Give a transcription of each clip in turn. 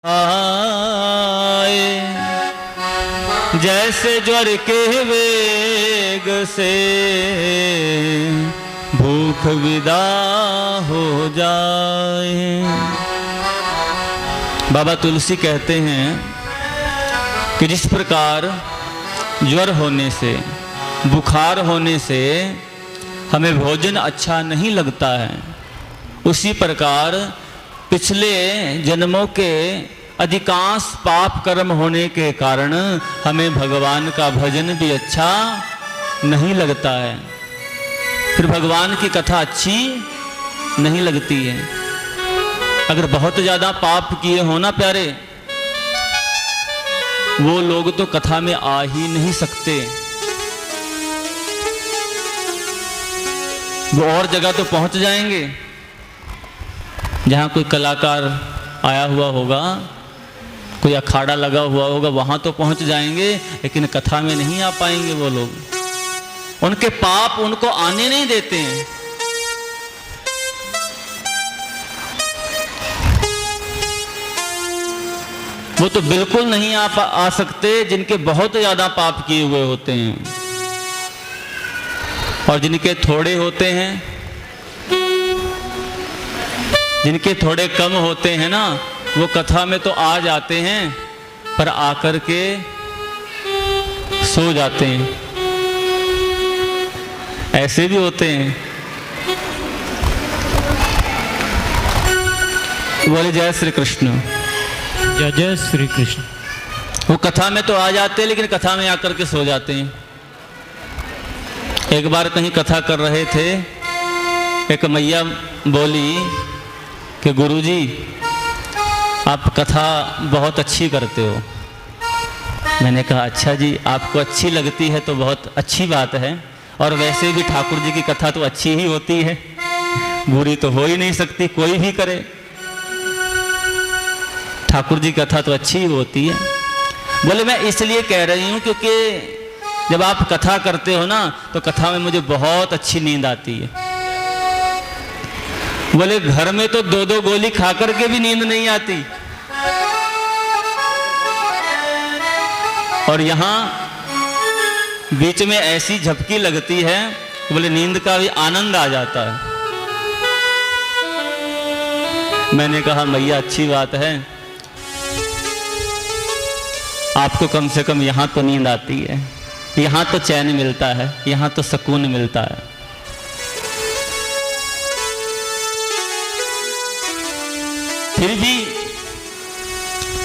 आए जैसे ज्वर के वेग से भूख विदा हो जाए। बाबा तुलसी कहते हैं कि जिस प्रकार ज्वर होने से, बुखार होने से हमें भोजन अच्छा नहीं लगता है, उसी प्रकार पिछले जन्मों के अधिकांश पाप कर्म होने के कारण हमें भगवान का भजन भी अच्छा नहीं लगता है। फिर भगवान की कथा अच्छी नहीं लगती है। अगर बहुत ज़्यादा पाप किए हो ना प्यारे, वो लोग तो कथा में आ ही नहीं सकते। वो और जगह तो पहुंच जाएंगे जहाँ कोई कलाकार आया हुआ होगा, कोई अखाड़ा लगा हुआ होगा, वहाँ तो पहुँच जाएंगे, लेकिन कथा में नहीं आ पाएंगे वो लोग। उनके पाप उनको आने नहीं देते हैं। वो तो बिल्कुल नहीं आ सकते जिनके बहुत ज़्यादा पाप किए हुए होते हैं, और जिनके थोड़े होते हैं, जिनके थोड़े कम होते हैं ना, वो कथा में तो आ जाते हैं पर आकर के सो जाते हैं। ऐसे भी होते हैं। बोले जय श्री कृष्ण। जय जय श्री कृष्ण। वो कथा में तो आ जाते हैं लेकिन कथा में आकर के सो जाते हैं। एक बार कहीं कथा कर रहे थे, एक मैया बोली कि गुरुजी आप कथा बहुत अच्छी करते हो। मैंने कहा अच्छा जी, आपको अच्छी लगती है तो बहुत अच्छी बात है, और वैसे भी ठाकुर जी की कथा तो अच्छी ही होती है, बुरी तो हो ही नहीं सकती, कोई भी करे। ठाकुर जी की कथा तो अच्छी ही होती है। बोले मैं इसलिए कह रही हूँ क्योंकि जब आप कथा करते हो ना तो कथा में मुझे बहुत अच्छी नींद आती है। बोले घर में तो 2-2 गोली खा करके भी नींद नहीं आती, और यहाँ बीच में ऐसी झपकी लगती है, बोले नींद का भी आनंद आ जाता है। मैंने कहा मैया अच्छी बात है, आपको कम से कम यहाँ तो नींद आती है, यहाँ तो चैन मिलता है, यहाँ तो सुकून मिलता है। फिर भी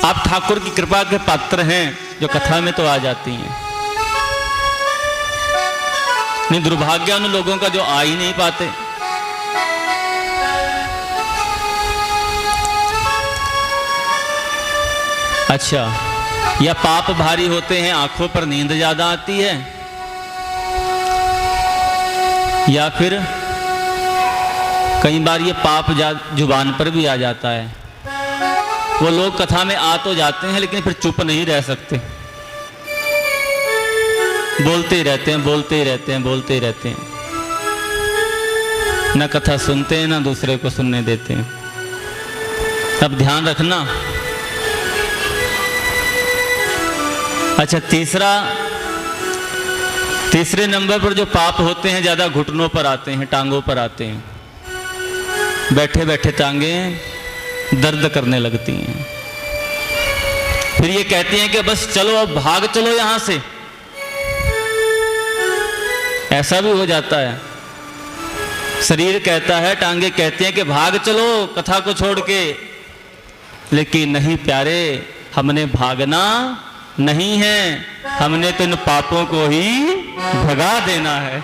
आप ठाकुर की कृपा के पात्र हैं जो कथा में तो आ जाती हैं। नहीं, दुर्भाग्य उन लोगों का जो आ ही नहीं पाते। अच्छा, या पाप भारी होते हैं, आंखों पर नींद ज्यादा आती है, या फिर कई बार ये पाप जुबान पर भी आ जाता है। वो लोग कथा में आ तो जाते हैं लेकिन फिर चुप नहीं रह सकते, बोलते ही रहते हैं, बोलते ही रहते हैं, बोलते ही रहते हैं। ना कथा सुनते हैं ना दूसरे को सुनने देते हैं। अब ध्यान रखना। अच्छा, तीसरे नंबर पर जो पाप होते हैं ज्यादा घुटनों पर आते हैं, टांगों पर आते हैं। बैठे बैठे टांगें दर्द करने लगती हैं। फिर ये कहती हैं कि बस चलो, अब भाग चलो यहां से। ऐसा भी हो जाता है। शरीर कहता है, टांगे कहती हैं कि भाग चलो कथा को छोड़ के, लेकिन नहीं प्यारे, हमने भागना नहीं है, हमने तो इन पापों को ही भगा देना है।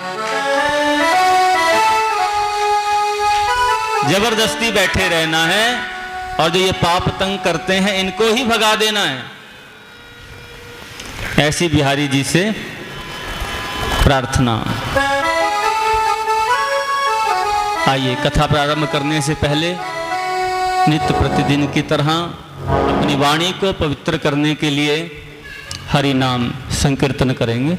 जबरदस्ती बैठे रहना है, और जो ये पाप तंग करते हैं इनको ही भगा देना है। ऐसी बिहारी जी से प्रार्थना। आइए कथा प्रारंभ करने से पहले नित्य प्रतिदिन की तरह अपनी वाणी को पवित्र करने के लिए हरि नाम संकीर्तन करेंगे।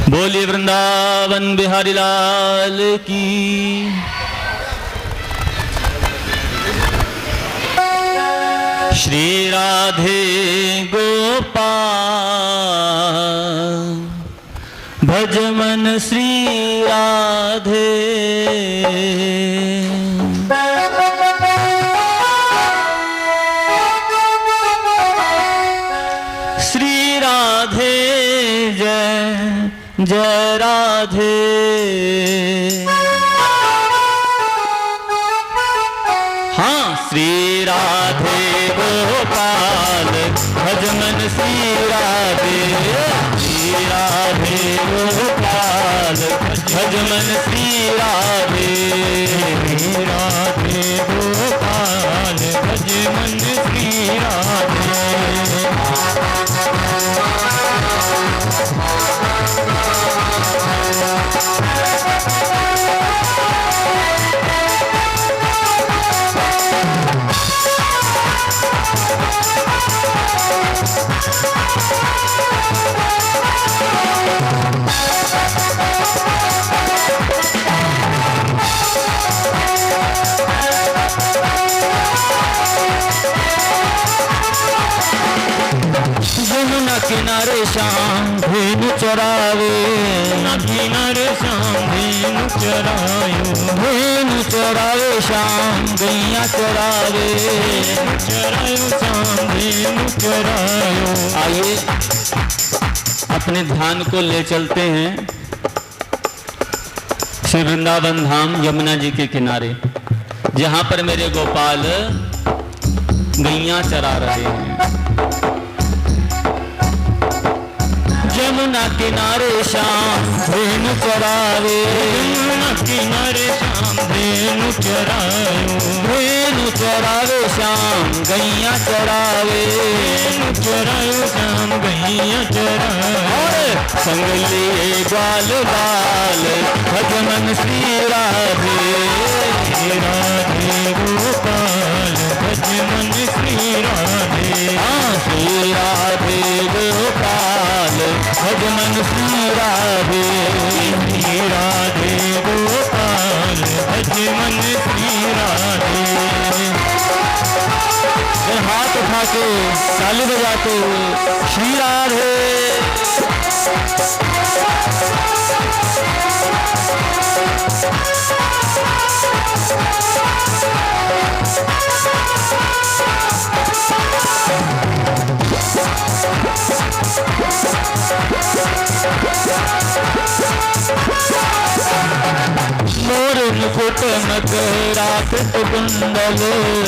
बोलिए वृंदावन बिहारी लाल की। श्री राधे गोपाल भज मन श्री राधे। श्री राधे जय जय राधे। हाँ श्री राधे गोपाल भज मन श्री राधे। श्री राधे गोपाल भज मन श्री राधे। श्री राधे गोपाल भज मन श्री राधे। यमुना किनारे शाम धेनु चरावे। किनारे शाम धेनु चरायो। धेनु चरावे शाम गैया चरावे। चरायो शाम धेनु चरायो। आइए अपने ध्यान को ले चलते हैं श्री वृंदावन धाम यमुना जी के किनारे, जहाँ पर मेरे गोपाल गैया चरा रहे हैं। यमुना किनारे शाम धेनु चरावे। यमुना किनारे शाम धेनु चरायो। धेनु चरावे शाम गैया चरावे। धेनु चरायो शाम गैया चरावे। संग लिए ग्वाल बाल भज मन श्री राधे। राधे गोपाल भज मन श्री राधे। हाँ श्री राधे गोपाल भज मन श्री राधे। श्री राधे गोपाल भज मन श्री राधे। हाथ उठा के ताली बजाते हुए श्री राधे। मोर मुकुट मकराकृत कुंडल।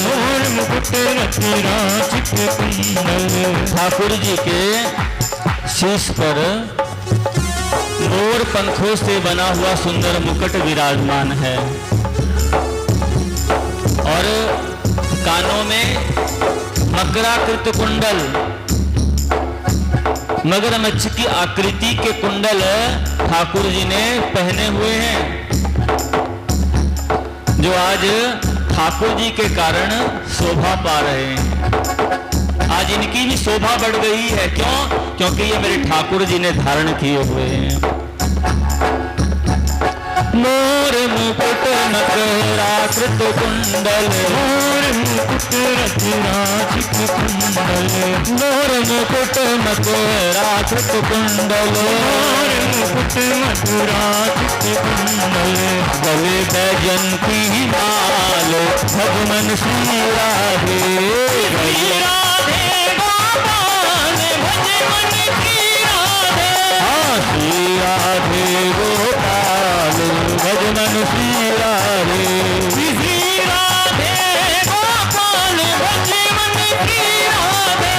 मोर मुकुट मकराकृत कुंडल। ठाकुर जी के शीश पर मोर पंखों से बना हुआ सुंदर मुकुट विराजमान है और कानों में मकराकृत कुंडल, मगरमच्छ की आकृति के कुंडल ठाकुर जी ने पहने हुए हैं, जो आज ठाकुर जी के कारण शोभा पा रहे हैं। आज इनकी भी शोभा बढ़ गई है। क्यों? क्योंकि ये मेरे ठाकुर जी ने धारण किए हुए हैं। मोर मुकुट मकराकृत कुंडल। मोर मुकुट मकराकृत कुंडल। मोर मुकुट मकराकृत कुंडल। मोर मुकुट मकराकृत कुंडल। गले बैजंती माल भज मन श्री राधे। श्री राधे गोपाल भज मन श्री राधे। हाँ श्री राधे गोपाल भज मन श्री राधे। श्री राधे गोपाल भज मन श्री राधे।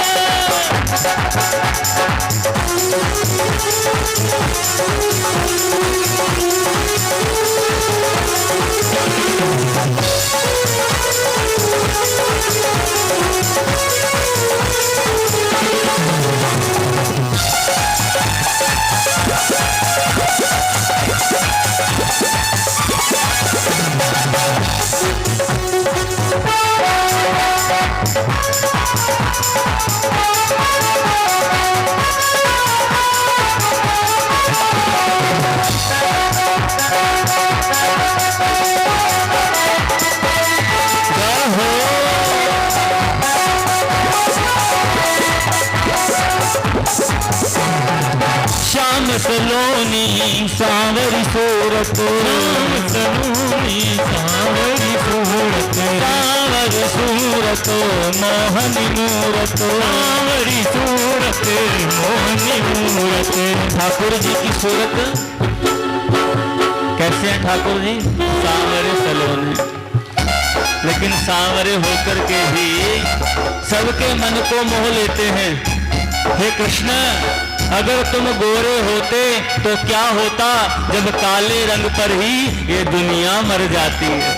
सलोनी सांवरी सूरत, राम सलोनी सांवरी सूरत, सांवरी सूरत मोहनी मूरत, सांवरी सूरत मोहनी मूरत। ठाकुर जी की सूरत कैसे हैं ठाकुर जी? सांवरे सलोने, लेकिन सांवरे होकर के भी सबके मन को मोह लेते हैं। हे कृष्ण, अगर तुम गोरे होते तो क्या होता, जब काले रंग पर ही ये दुनिया मर जाती है।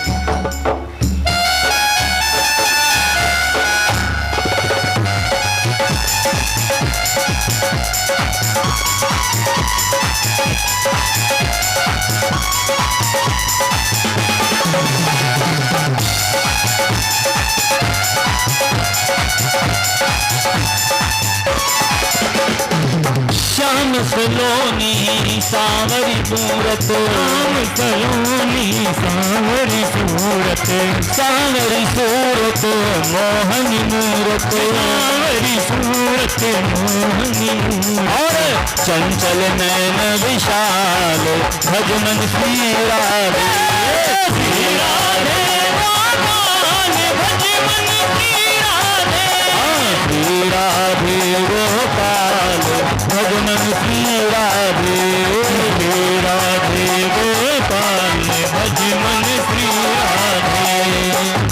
श्याम सलोनी सांवरी सूरत, राम सलोनी सांवरी सूरत, सांवरी सूरत मोहनी मूरत, सांवरी सूरत मोहनी मूरत। और चंचल नयन विशाल भजमन श्री राधे, श्री राधे गोपाल भजमन श्री राधे, श्री राधे गोपाल भजमन श्री राधे, श्री राधे गोपाल भजमन श्री राधे,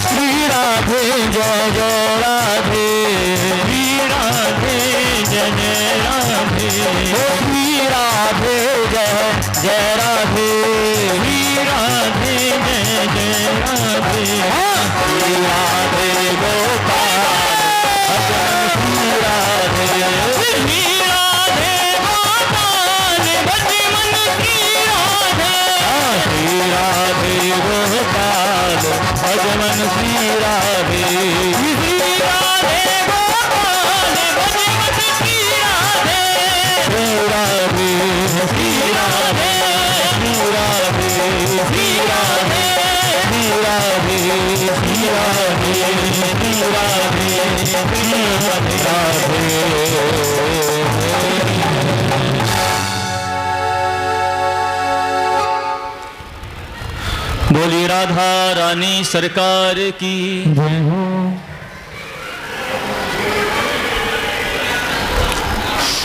श्री राधे जय जय राधे, श्री राधे जय जय राधे, श्री राधे जय जय राधे, श्री राधे जय जय राधे, श्री राधे गोपाल भजमन श्री राधे, श्री राधे गोपाल भजमन श्री राधे, श्री राधे गोपाल भजमन श्री राधे, श्री राधे गोपाल भजमन श्री राधे, श्री राधे श्री राधे श्री राधे श्री राधे श्री राधे श्री राधे श्री राधे श्री राधे। बोली राधा रानी सरकार की।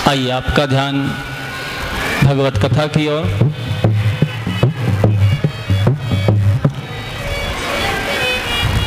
आइए आपका ध्यान भगवत कथा की ओर।